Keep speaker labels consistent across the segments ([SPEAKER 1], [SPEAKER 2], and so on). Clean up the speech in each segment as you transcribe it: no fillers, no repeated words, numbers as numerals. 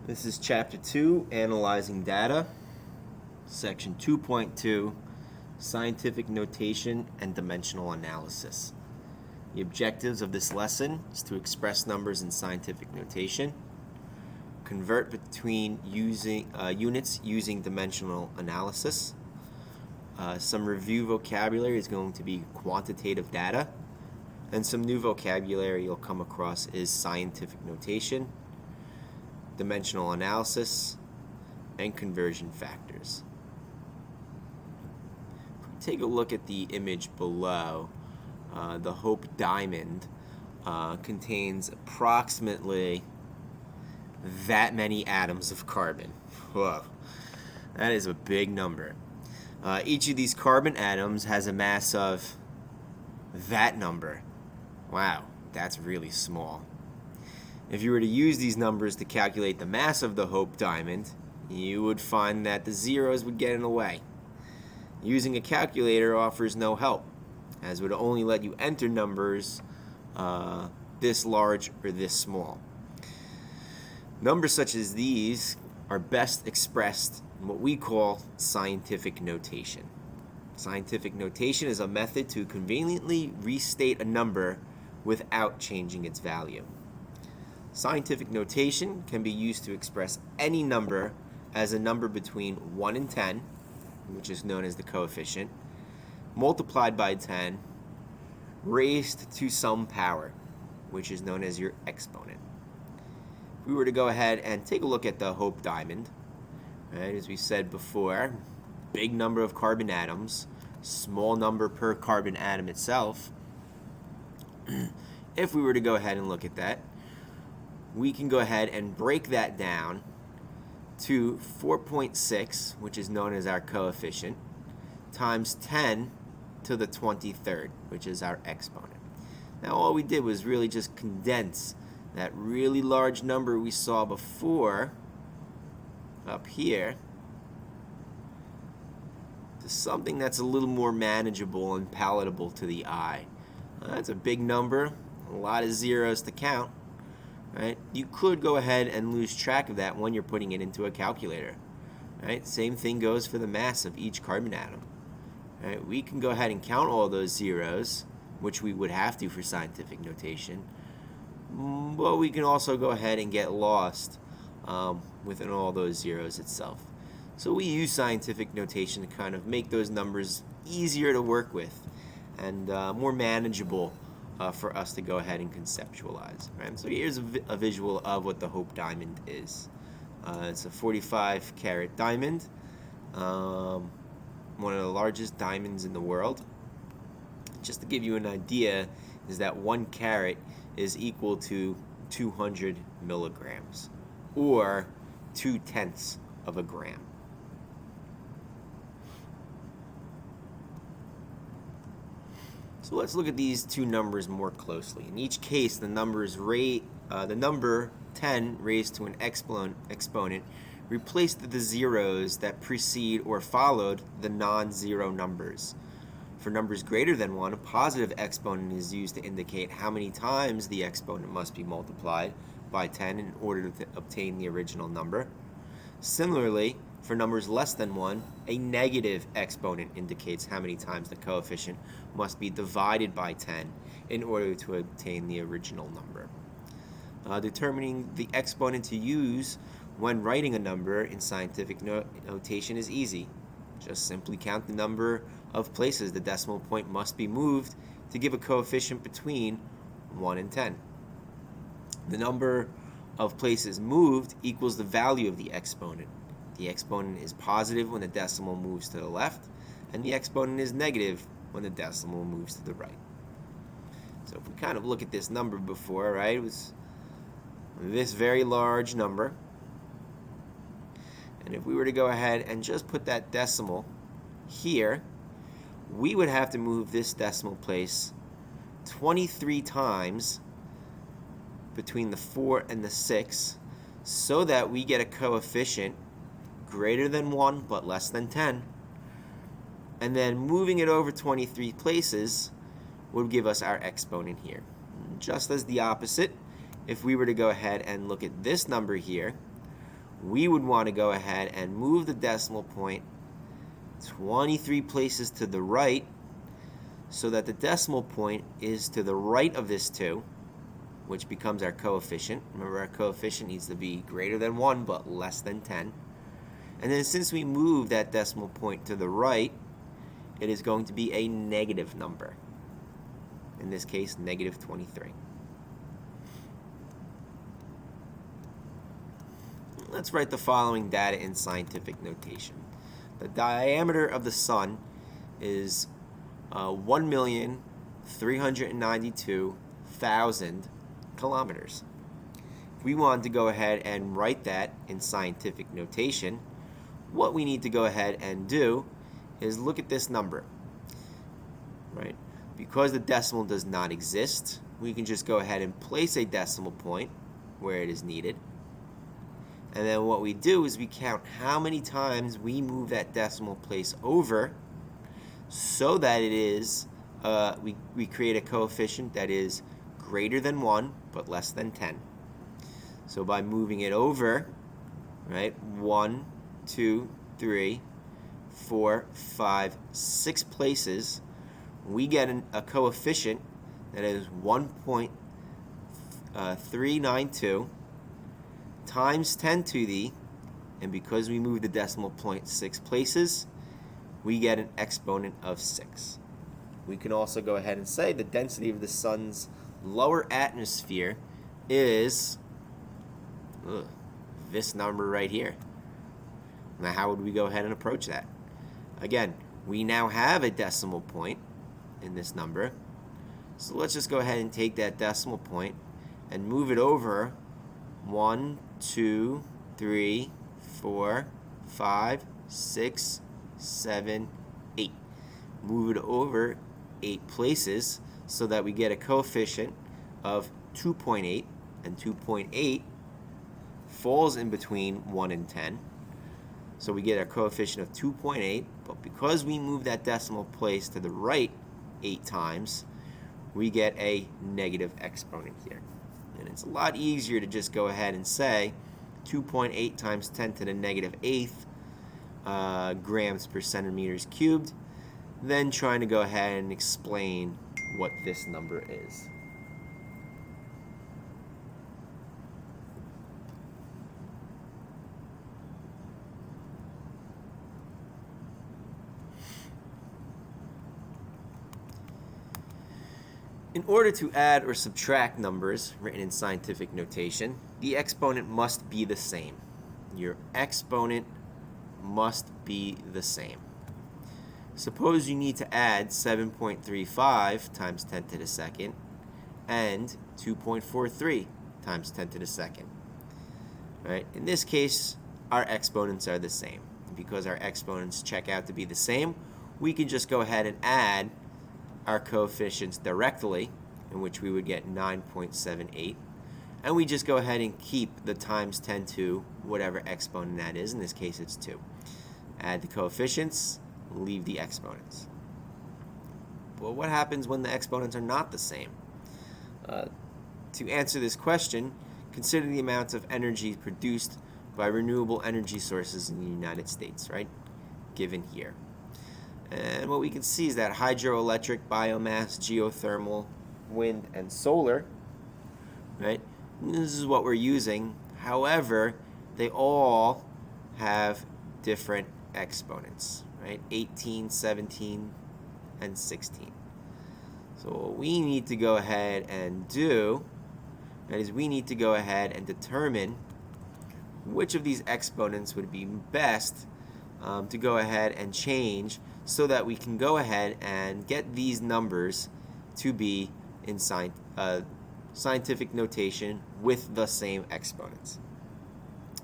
[SPEAKER 1] This is Chapter 2, Analyzing Data, Section 2.2, Scientific Notation and Dimensional Analysis. The objectives of this lesson is to express numbers in scientific notation, convert between units using dimensional analysis. Some review vocabulary is going to be quantitative data, and some new vocabulary you'll come across is scientific notation, dimensional analysis, and conversion factors. If we take a look at the image below, the Hope Diamond contains approximately that many atoms of carbon. Whoa, that is a big number. Each of these carbon atoms has a mass of that number. Wow, that's really small. If you were to use these numbers to calculate the mass of the Hope Diamond, you would find that the zeros would get in the way. Using a calculator offers no help, as it would only let you enter numbers this large or this small. Numbers such as these are best expressed in what we call scientific notation. Scientific notation is a method to conveniently restate a number without changing its value. Scientific notation can be used to express any number as a number between 1 and 10, which is known as the coefficient, multiplied by 10, raised to some power, which is known as your exponent. If we were to go ahead and take a look at the Hope Diamond, right, as we said before, big number of carbon atoms, small number per carbon atom itself. If we were to go ahead and look at that, we can go ahead and break that down to 4.6, which is known as our coefficient, times 10 to the 23rd, which is our exponent. Now all we did was really just condense that really large number we saw before up here to something that's a little more manageable and palatable to the eye. That's a big number, a lot of zeros to count. Right? You could go ahead and lose track of that when you're putting it into a calculator. Right? Same thing goes for the mass of each carbon atom. Right? We can go ahead and count all those zeros, which we would have to for scientific notation. But we can also go ahead and get lost within all those zeros itself. So we use scientific notation to kind of make those numbers easier to work with and more manageable for us to go ahead and conceptualize. Right? So here's a visual of what the Hope Diamond is. It's a 45-carat diamond, one of the largest diamonds in the world. Just to give you an idea, is that 1 carat is equal to 200 milligrams, or 0.2 of a gram. So let's look at these two numbers more closely. In each case, the number 10 raised to an exponent replaced the zeros that precede or followed the non-zero numbers. For numbers greater than 1, a positive exponent is used to indicate how many times the exponent must be multiplied by 10 in order to obtain the original number. Similarly, for numbers less than 1, a negative exponent indicates how many times the coefficient must be divided by 10 in order to obtain the original number. Determining the exponent to use when writing a number in scientific notation is easy. Just simply count the number of places the decimal point must be moved to give a coefficient between 1 and 10. The number of places moved equals the value of the exponent. The exponent is positive when the decimal moves to the left, and the exponent is negative when the decimal moves to the right. So if we kind of look at this number before, right, it was this very large number. And if we were to go ahead and just put that decimal here, we would have to move this decimal place 23 times between the 4 and the 6 so that we get a coefficient greater than 1 but less than 10. And then moving it over 23 places would give us our exponent here. Just as the opposite, if we were to go ahead and look at this number here, we would want to go ahead and move the decimal point 23 places to the right so that the decimal point is to the right of this 2, which becomes our coefficient. Remember, our coefficient needs to be greater than 1 but less than 10. And then since we move that decimal point to the right, it is going to be a negative number. In this case, negative 23. Let's write the following data in scientific notation. The diameter of the sun is 1,392,000 kilometers. If we want to go ahead and write that in scientific notation, what we need to go ahead and do is look at this number, right? Because the decimal does not exist, we can just go ahead and place a decimal point where it is needed. And then what we do is we count how many times we move that decimal place over so that it is, we create a coefficient that is greater than 1 but less than 10. So by moving it over, right, 1, 2, 3, 4, 5, 6 places, we get a coefficient that is 1.392 times 10 to the, and because we move the decimal point 6 places, we get an exponent of 6. We can also go ahead and say the density of the sun's lower atmosphere is this number right here. Now, how would we go ahead and approach that? Again, we now have a decimal point in this number. So let's just go ahead and take that decimal point and move it over 1, 2, 3, 4, 5, 6, 7, 8. Move it over 8 places so that we get a coefficient of 2.8, and 2.8 falls in between 1 and 10. So we get a coefficient of 2.8, but because we move that decimal place to the right 8 times, we get a negative exponent here. And it's a lot easier to just go ahead and say 2.8 times 10 to the negative 8th grams per centimeters cubed than trying to go ahead and explain what this number is. In order to add or subtract numbers written in scientific notation, the exponent must be the same. Your exponent must be the same. Suppose you need to add 7.35 times 10 to the second and 2.43 times 10 to the second. Right? In this case, our exponents are the same. Because our exponents check out to be the same, we can just go ahead and add our coefficients directly, in which we would get 9.78, and we just go ahead and keep the times 10 to whatever exponent that is. In this case, it's 2. Add the coefficients, leave the exponents. Well, what happens when the exponents are not the same? To answer this question, consider the amount of energy produced by renewable energy sources in the United States, right? Given here. And what we can see is that hydroelectric, biomass, geothermal, wind, and solar, right? This is what we're using. However, they all have different exponents, right? 18, 17, and 16. So what we need to go ahead and do, that is, we need to go ahead and determine which of these exponents would be best to go ahead and change so that we can go ahead and get these numbers to be in scientific notation with the same exponents.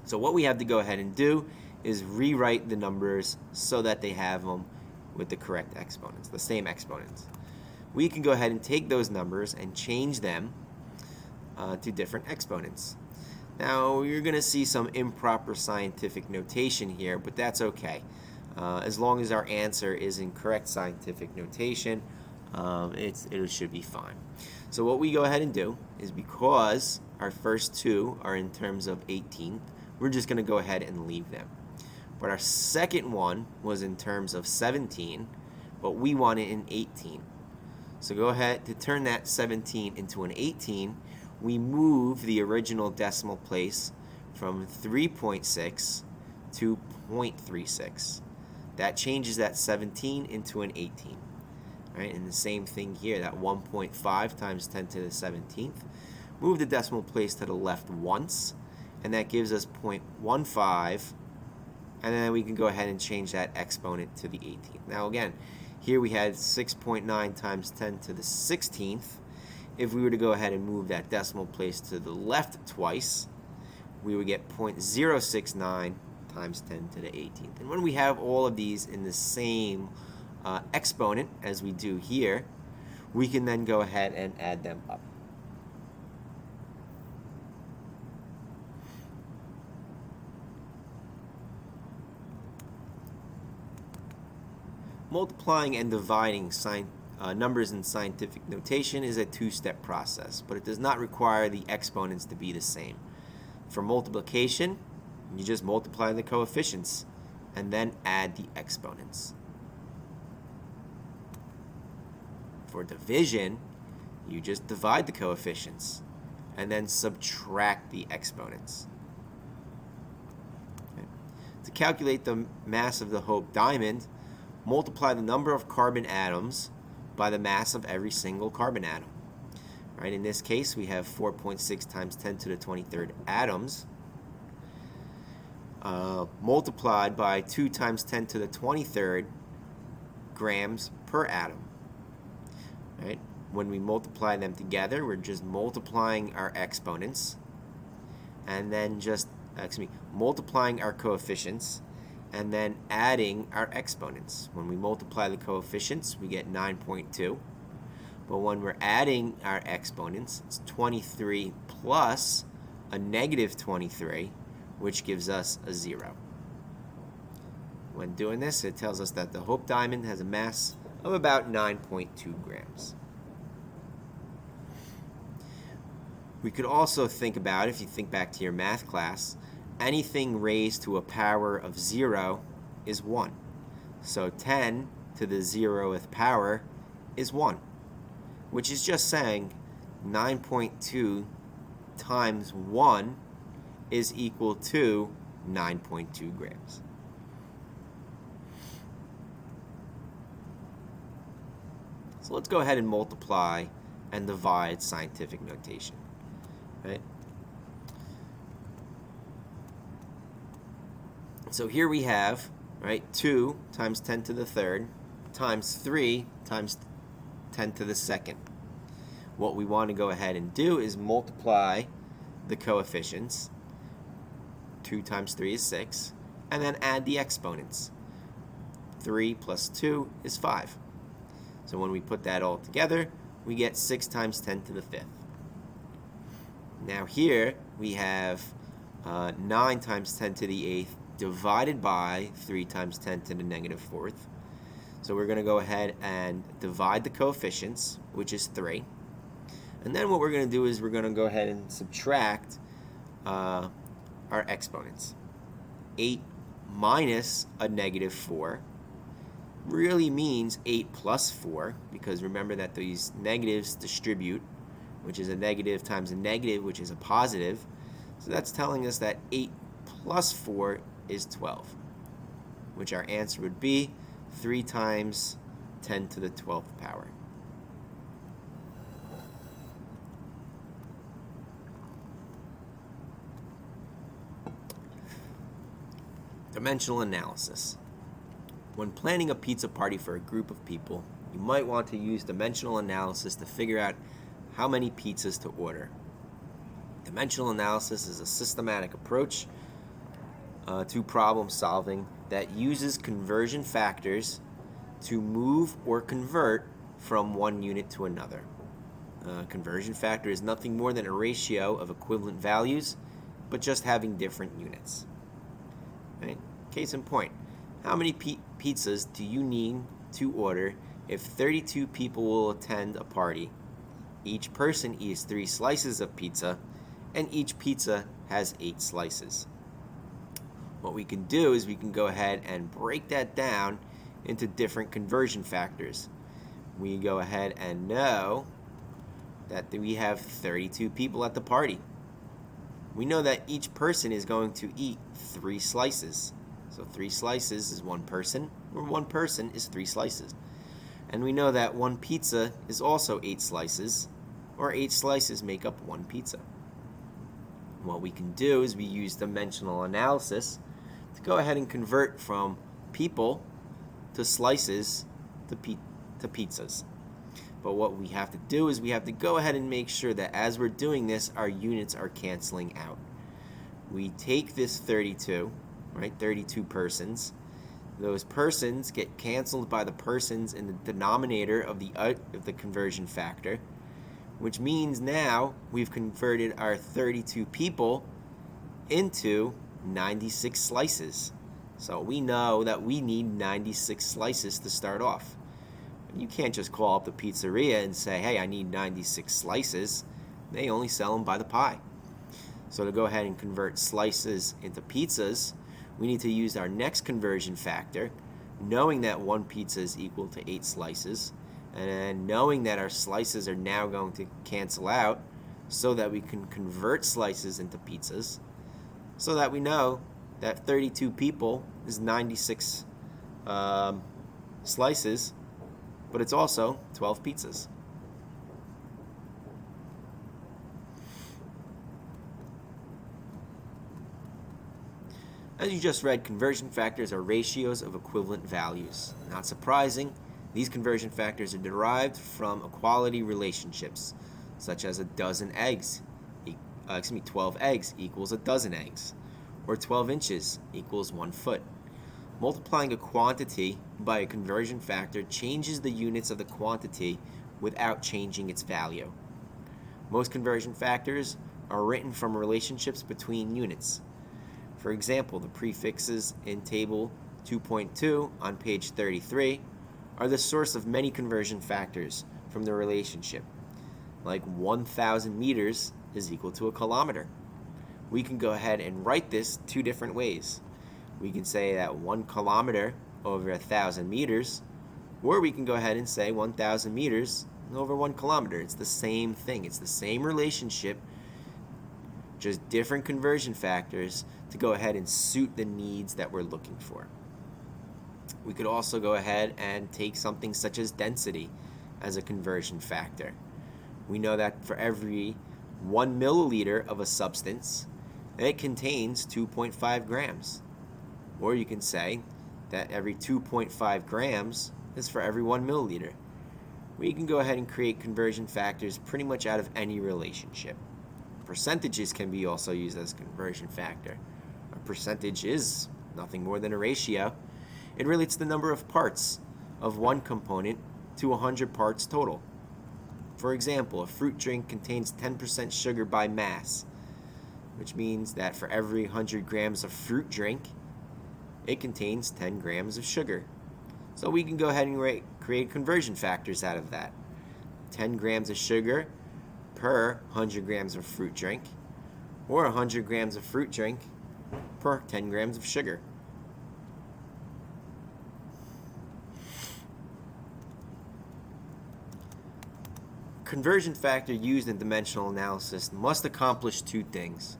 [SPEAKER 1] So what we have to go ahead and do is rewrite the numbers so that they have them with the correct exponents, the same exponents. We can go ahead and take those numbers and change them to different exponents. Now, you're going to see some improper scientific notation here, but that's okay. As long as our answer is in correct scientific notation, it should be fine. So what we go ahead and do is, because our first two are in terms of 18th, we're just going to go ahead and leave them. But our second one was in terms of 17, but we want it in 18. So go ahead to turn that 17 into an 18. We move the original decimal place from 3.6 to 0.36. That changes that 17 into an 18. Right? And the same thing here, that 1.5 times 10 to the 17th. Move the decimal place to the left once, and that gives us 0.15, and then we can go ahead and change that exponent to the 18th. Now again, here we had 6.9 times 10 to the 16th. If we were to go ahead and move that decimal place to the left twice, we would get 0.069 times 10 to the 18th. And when we have all of these in the same exponent as we do here, we can then go ahead and add them up. Multiplying and dividing numbers in scientific notation is a two-step process, but it does not require the exponents to be the same. For multiplication, you just multiply the coefficients and then add the exponents. For division, you just divide the coefficients and then subtract the exponents. Okay. To calculate the mass of the Hope Diamond, multiply the number of carbon atoms by the mass of every single carbon atom. Right? In this case, we have 4.6 times 10 to the 23rd atoms, multiplied by 2 times 10 to the 23rd grams per atom. Right? When we multiply them together, we're just multiplying our exponents, and then multiplying our coefficients, and then adding our exponents. When we multiply the coefficients, we get 9.2. But when we're adding our exponents, it's 23 plus a negative 23, which gives us a 0. When doing this, it tells us that the Hope Diamond has a mass of about 9.2 grams. We could also think about, if you think back to your math class, anything raised to a power of 0 is 1. So 10 to the 0th power is 1, which is just saying 9.2 times 1 is equal to 9.2 grams. So let's go ahead and multiply and divide scientific notation. Right? So here we have, right, 2 times 10 to the 3rd times 3 times 10 to the 2nd. What we want to go ahead and do is multiply the coefficients. 2 times 3 is 6, and then add the exponents. 3 plus 2 is 5. So when we put that all together, we get 6 times 10 to the 5th. Now here we have 9 times 10 to the 8th divided by 3 times 10 to the negative 4th. So we're going to go ahead and divide the coefficients, which is 3. And then what we're going to do is we're going to go ahead and subtract our exponents. 8 minus a negative 4 really means 8 plus 4, because remember that these negatives distribute, which is a negative times a negative, which is a positive. So that's telling us that 8 plus 4 is 12, which our answer would be 3 times 10 to the 12th power. Dimensional analysis. When planning a pizza party for a group of people, you might want to use dimensional analysis to figure out how many pizzas to order. Dimensional analysis is a systematic approach to problem solving that uses conversion factors to move or convert from one unit to another. Conversion factor is nothing more than a ratio of equivalent values, but just having different units. Right? Case in point, how many pizzas do you need to order if 32 people will attend a party? Each person eats 3 slices of pizza, and each pizza has 8 slices. what we can do is we can go ahead and break that down into different conversion factors. We go ahead and know that we have 32 people at the party. We know that each person is going to eat 3 slices. So 3 slices is 1 person, or 1 person is 3 slices. And we know that 1 pizza is also 8 slices, or 8 slices make up 1 pizza. What we can do is we use dimensional analysis to go ahead and convert from people to slices to pizzas. But what we have to do is we have to go ahead and make sure that as we're doing this, our units are canceling out. We take this 32, right, 32 persons. Those persons get canceled by the persons in the denominator of the conversion factor, which means now we've converted our 32 people into 96 slices. So we know that we need 96 slices to start off. You can't just call up the pizzeria and say, hey, I need 96 slices. They only sell them by the pie. So to go ahead and convert slices into pizzas, we need to use our next conversion factor, knowing that 1 pizza is equal to 8 slices, and then knowing that our slices are now going to cancel out so that we can convert slices into pizzas, so that we know that 32 people is 96 slices, but it's also 12 pizzas. As you just read, conversion factors are ratios of equivalent values. Not surprising, these conversion factors are derived from equality relationships, such as 12 eggs equals a dozen eggs, or 12 inches equals 1 foot. Multiplying a quantity by a conversion factor changes the units of the quantity without changing its value. Most conversion factors are written from relationships between units. For example, the prefixes in table 2.2 on page 33 are the source of many conversion factors from the relationship. Like 1,000 meters is equal to a kilometer. We can go ahead and write this 2 different ways. We can say that 1 kilometer over 1,000 meters, or we can go ahead and say 1,000 meters over 1 kilometer. It's the same thing. It's the same relationship, just different conversion factors to go ahead and suit the needs that we're looking for. We could also go ahead and take something such as density as a conversion factor. We know that for every 1 milliliter of a substance, it contains 2.5 grams. Or you can say that every 2.5 grams is for every 1 milliliter. We can go ahead and create conversion factors pretty much out of any relationship. Percentages can be also used as a conversion factor. A percentage is nothing more than a ratio. It relates the number of parts of one component to 100 parts total. For example, a fruit drink contains 10% sugar by mass, which means that for every 100 grams of fruit drink, it contains 10 grams of sugar. So we can go ahead and create conversion factors out of that. 10 grams of sugar per 100 grams of fruit drink, or 100 grams of fruit drink per 10 grams of sugar. Conversion factor used in dimensional analysis must accomplish 2 things.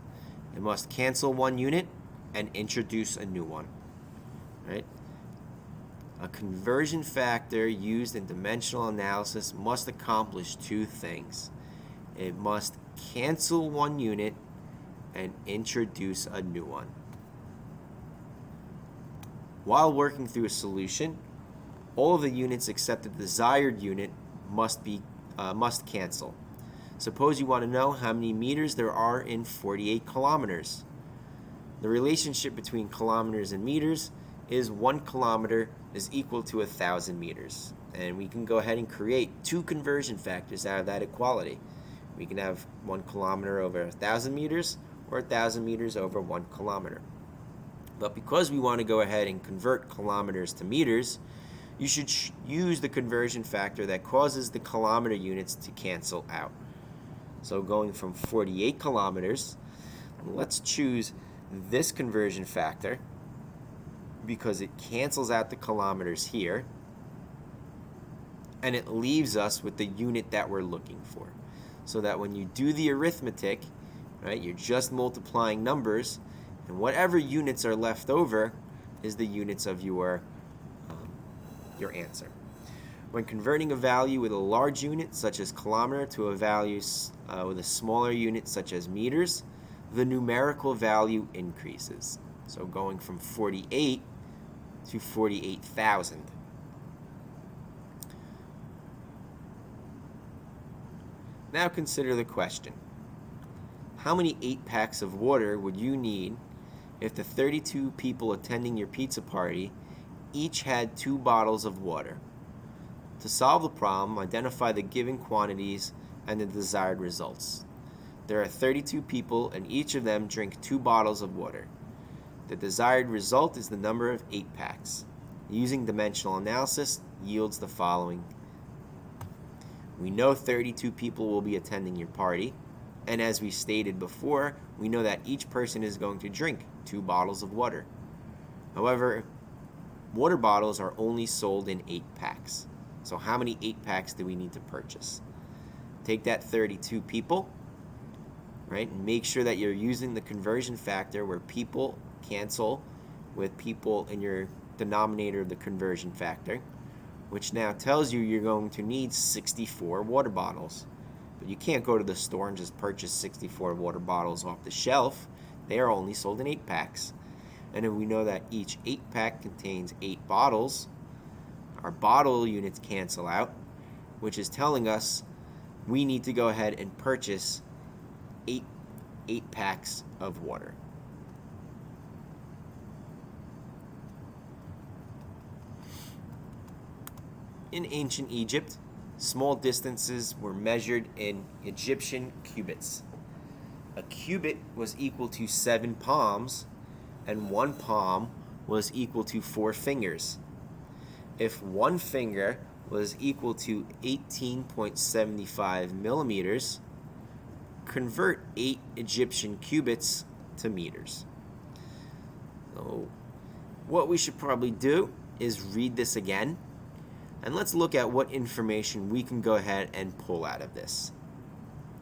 [SPEAKER 1] It must cancel 1 unit and introduce a new one. Right? A conversion factor used in dimensional analysis must accomplish 2 things. It must cancel 1 unit and introduce a new one. While working through a solution, all of the units except the desired unit must cancel. Suppose you want to know how many meters there are in 48 kilometers. The relationship between kilometers and meters is 1 kilometer is equal to 1,000 meters. And we can go ahead and create 2 conversion factors out of that equality. We can have 1 kilometer over 1,000 meters or 1,000 meters over 1 kilometer. But because we want to go ahead and convert kilometers to meters, you should use the conversion factor that causes the kilometer units to cancel out. So going from 48 kilometers, let's choose this conversion factor, because it cancels out the kilometers here, and it leaves us with the unit that we're looking for. So that when you do the arithmetic, right, you're just multiplying numbers, and whatever units are left over is the units of your answer. When converting a value with a large unit, such as kilometer, to a value with a smaller unit, such as meters, the numerical value increases. So going from 48 to 48,000. Now consider the question. How many 8-packs of water would you need if the 32 people attending your pizza party each had 2 bottles of water? To solve the problem, identify the given quantities and the desired results. There are 32 people and each of them drink 2 bottles of water. The desired result is the number of 8-packs. Using dimensional analysis yields the following. We know 32 people will be attending your party, and as we stated before, we know that each person is going to drink 2 bottles of water. However, water bottles are only sold in 8-packs. So how many 8-packs do we need to purchase? Take that 32 people, right, and make sure that you're using the conversion factor where people cancel with people in your denominator of the conversion factor, which now tells you you're going to need 64 water bottles. But you can't go to the store and just purchase 64 water bottles off the shelf. They are only sold in 8-packs. And if we know that each 8-pack contains 8 bottles, our bottle units cancel out, which is telling us we need to go ahead and purchase 8 packs of water. In ancient Egypt, small distances were measured in Egyptian cubits. A cubit was equal to 7 palms, and 1 palm was equal to 4 fingers. If 1 finger was equal to 18.75 millimeters, convert 8 Egyptian cubits to meters. So what we should probably do is read this again, and let's look at what information we can go ahead and pull out of this.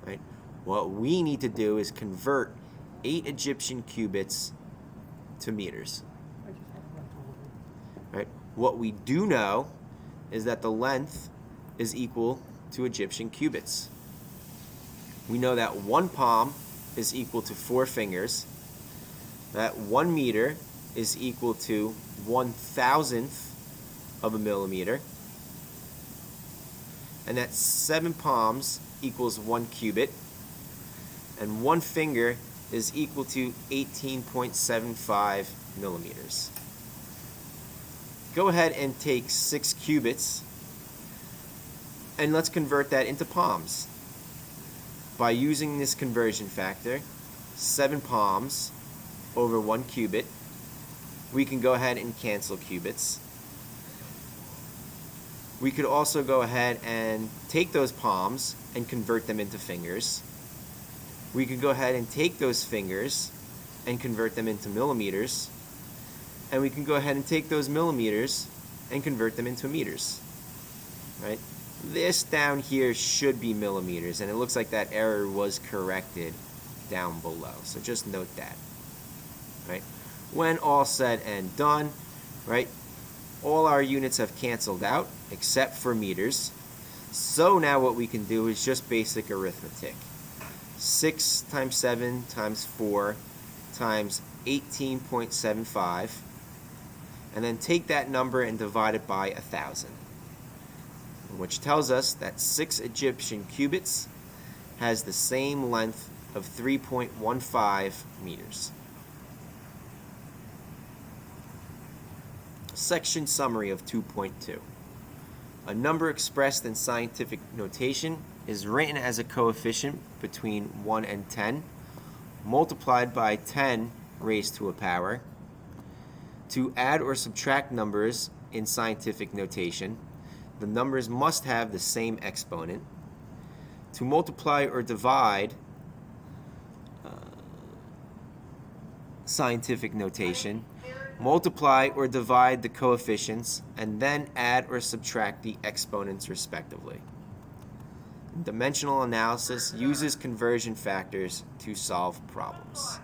[SPEAKER 1] Right? What we need to do is convert 8 Egyptian cubits to meters. Right? What we do know is that the length is equal to Egyptian cubits. We know that 1 palm is equal to 4 fingers, that 1 meter is equal to 1/1000th of a millimeter, and that 7 palms equals 1 cubit, and 1 finger is equal to 18.75 millimeters. Go ahead and take 6 cubits, and let's convert that into palms. By using this conversion factor, 7 palms over 1 cubit, we can go ahead and cancel cubits. We could also go ahead and take those palms and convert them into fingers. We could go ahead and take those fingers and convert them into millimeters. And we can go ahead and take those millimeters and convert them into meters. Right? This down here should be millimeters, and it looks like that error was corrected down below. So just note that. Right? When all said and done, right, all our units have canceled out except for meters. So now what we can do is just basic arithmetic. 6 times 7 times 4 times 18.75, and then take that number and divide it by 1,000, which tells us that 6 Egyptian cubits has the same length of 3.15 meters. Section summary of 2.2. A number expressed in scientific notation is written as a coefficient between 1 and 10, multiplied by 10 raised to a power. To add or subtract numbers in scientific notation, the numbers must have the same exponent. To multiply or divide scientific notation, Multiply or divide the coefficients, and then add or subtract the exponents respectively. Dimensional analysis uses conversion factors to solve problems.